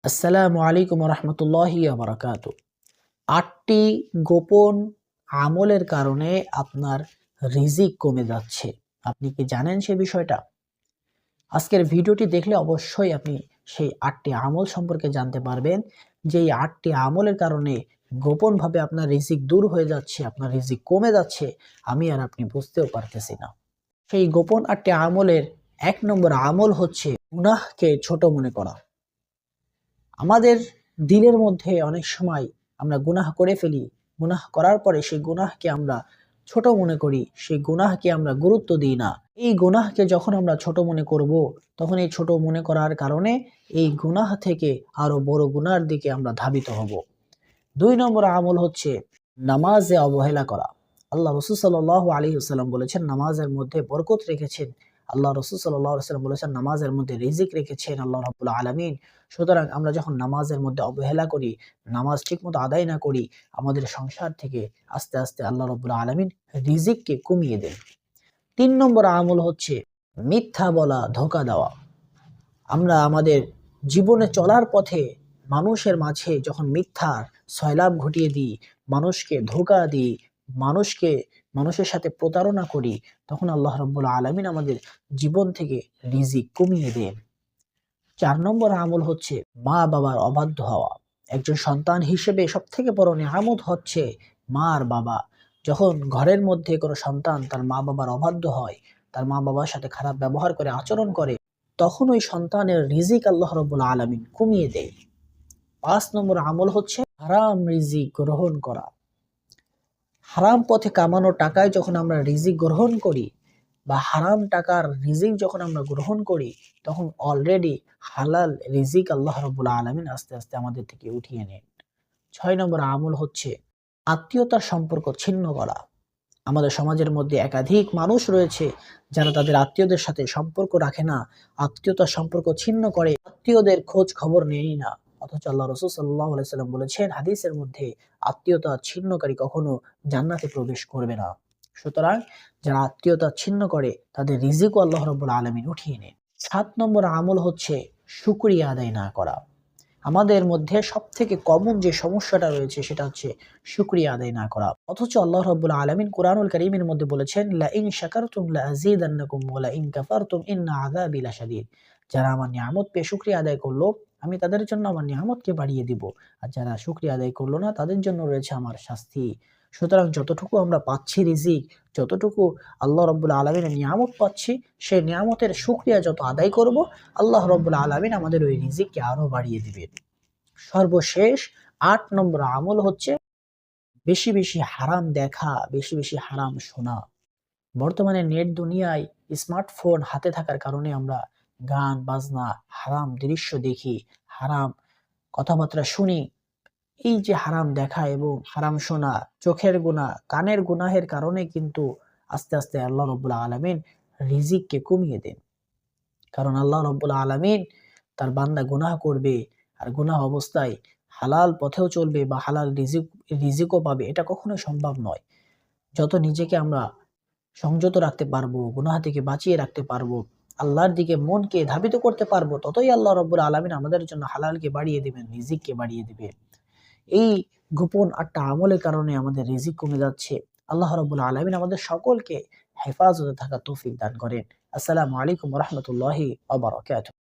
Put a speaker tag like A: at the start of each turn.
A: আসসালামু আলাইকুম রহমতুল্লাহি বারাকাতু। ৮টি গোপন আমলের কারণে আপনার রিজিক কমে যাচ্ছে। আপনি কি জানেন সে বিষয়টা? আজকের ভিডিওটি দেখলে অবশ্যই আপনি সেই ৮টি আমল সম্পর্কে জানতে পারবেন, যে এই ৮টি আমলের কারণে গোপনভাবে আপনার রিজিক দূর হয়ে যাচ্ছে, আপনার রিজিক কমে যাচ্ছে, আমি আর আপনি বুঝতেও পারতেছি না। সেই গোপন ৮টি আমলের ১ নম্বর আমল হচ্ছে গুনাহকে ছোট মনে করা। আমাদের দিলের মধ্যে অনেক সময় আমরা গুনাহ করে ফেলি। গুনাহ করার পরে সেই গুনাহকে আমরা ছোট মনে করি, সেই গুনাহকে আমরা গুরুত্ব দিই না। এই গুনাহকে যখন আমরা ছোট মনে করব, তখন এই ছোট মনে করার কারণে এই গুনাহ থেকে আরো বড় গুনার দিকে আমরা ধাবিত হব। ২ নম্বর আমল হচ্ছে নামাজে অবহেলা করা। আল্লাহ রাসূল সাল্লাল্লাহু আলাইহি ওয়াসাল্লাম বলেছেন, নামাজের মধ্যে বরকত রেখেছেন। আল্লাহ রাসূল সাল্লাল্লাহু আলাইহি ওয়াসাল্লাম বলেছেন, নামাজের মধ্যে রিজিক রেখেছেন আল্লাহ রাব্বুল আলামিন। সুতরাং আমরা যখন নামাজের মধ্যে অবহেলা করি, নামাজ ঠিকমতো আদায় না করি, আমাদের সংসার থেকে আস্তে আস্তে আল্লাহ রাব্বুল আলামিন রিজিককে কমিয়ে দেন। ৩ নম্বর আমল হচ্ছে মিথ্যা বলা, ধোঁকা দেওয়া। আমরা আমাদের জীবনে চলার পথে মানুষের মাঝে যখন মিথ্যার সয়লাব ঘটিয়ে দিই, মানুষকে ধোঁকা দিই, মানুষের সাথে প্রতারণা করি, তখন আল্লাহ রাব্বুল আলামিন আমাদের জীবন থেকে রিজিক কমিয়ে দেন। ৪ নম্বর আমল হচ্ছে মা বাবার অবাধ্য হওয়া। একজন সন্তান হিসেবে সবথেকে বড় নিয়ামত হচ্ছে মা আর বাবা। যখন ঘরের মধ্যে কোনো সন্তান তার মা বাবার অবাধ্য হয়, তার মা বাবার সাথে খারাপ ব্যবহার করে, আচরণ করে, তখন ওই সন্তানের রিজিক আল্লাহ রাব্বুল আলামিন কমিয়ে দেয়। ৫ নম্বর আমল হচ্ছে হারাম রিজিক গ্রহণ করা। হারাম পথে কামানো টাকায় যখন আমরা রিজিক গ্রহণ করি, বা হারাম টাকার রিজিক যখন আমরা গ্রহণ করি, তখন অলরেডি হালাল রিজিক আল্লাহ রাব্বুল আলামিন আস্তে আস্তে আমাদের থেকে উঠিয়ে নেন। ৬ নম্বর আমল হচ্ছে আত্মীয়তার সম্পর্ক ছিন্ন করা। আমাদের সমাজের মধ্যে একাধিক মানুষ রয়েছে যারা তাদের আত্মীয়দের সাথে সম্পর্ক রাখে না, আত্মীয়তার সম্পর্ক ছিন্ন করে, আত্মীয়দের খোঁজ খবর নেই না। অথচ আল্লাহ রাসূল সাল্লাল্লাহু আলাইহি সাল্লাম বলেছেন হাদিসের মধ্যে, আত্মীয়তা ছিন্নকারী কখনো জান্নাতে প্রবেশ করবে না। সুতরাং যারা আত্মীয়তা ছিন্ন করে, তাদের রিজিকও আল্লাহ রাব্বুল আলামিন উঠিয়ে নেন। ৭ নম্বর আমল হচ্ছে শুকরিয়া আদায় না করা। আমাদের মধ্যে সবথেকে কমন যে সমস্যাটা রয়েছে সেটা হচ্ছে শুকরিয়া আদায় না করা। অথচ আল্লাহ রাব্বুল আলামিন কুরআনুল কারীমের মধ্যে বলেছেন, লা ইন শাকারতুম লা আযীদান্নাকুম ওয়া লা ইন কাফারতুম ইন্না আযাবি লাশাদীদ। যারা আমার নিয়ামত পেয়ে শুকরিয়া আদায় করলো, আমি তাদের জন্য আমার নিয়ামতকে বাড়িয়ে দিব। আর যারা শুকরিয়া আদায় করলো না, তাদের জন্য রয়েছে আমার শাস্তি। সুতরাং যতটুকু আমরা পাচ্ছি রিজিক, যতটুকু আল্লাহ রাব্বুল আলামিনের নিয়ামত পাচ্ছি, সেই নিয়ামতের শুকরিয়া যত আদায় করব, আল্লাহ রাব্বুল আলামিন আমাদের ওই রিজিককে আরো বাড়িয়ে দিবেন। সর্বশেষ ৮ নম্বর আমল হচ্ছে বেশি বেশি হারাম দেখা, বেশি বেশি হারাম শোনা। বর্তমানে নেট দুনিয়ায় স্মার্টফোন হাতে থাকার কারণে আমরা গান বাজনা, হারাম দৃশ্য দেখি, হারাম কথাবার্তা শুনি। এই যে হারাম দেখা এবং হারাম শোনা, চোখের গুনাহ, কানের গুনাহের কারণে কিন্তু আস্তে আস্তে আল্লাহ রাব্বুল আলামিন রিজিককে কমিয়ে দেন। কারণ আল্লাহ রাব্বুল আলামিন তার বান্দা গুনাহ করবে, আর গুনাহ অবস্থায় হালাল পথেও চলবে বা হালাল রিজিকও পাবে, এটা কখনোই সম্ভব নয়। যত নিজেকে আমরা সংযত রাখতে পারবো, গুনাহ থেকে বাঁচিয়ে রাখতে পারবো, আল্লাহর দিকে মনকে ধাবিত করতে পারবো, ততই আল্লাহ রাব্বুল আলামিন আমাদের জন্য হালালকে বাড়িয়ে দিবেন, রিজিককে বাড়িয়ে দিবেন। এই গোপন ৮টা আমলের কারণে আমাদের রিজিক কমে যাচ্ছে। আল্লাহ রাব্বুল আলামিন আমাদের সকলকে হেফাজতে থাকার তৌফিক দান করেন। আসসালামু আলাইকুম ওয়া রাহমাতুল্লাহি ওয়া বারাকাতুহু।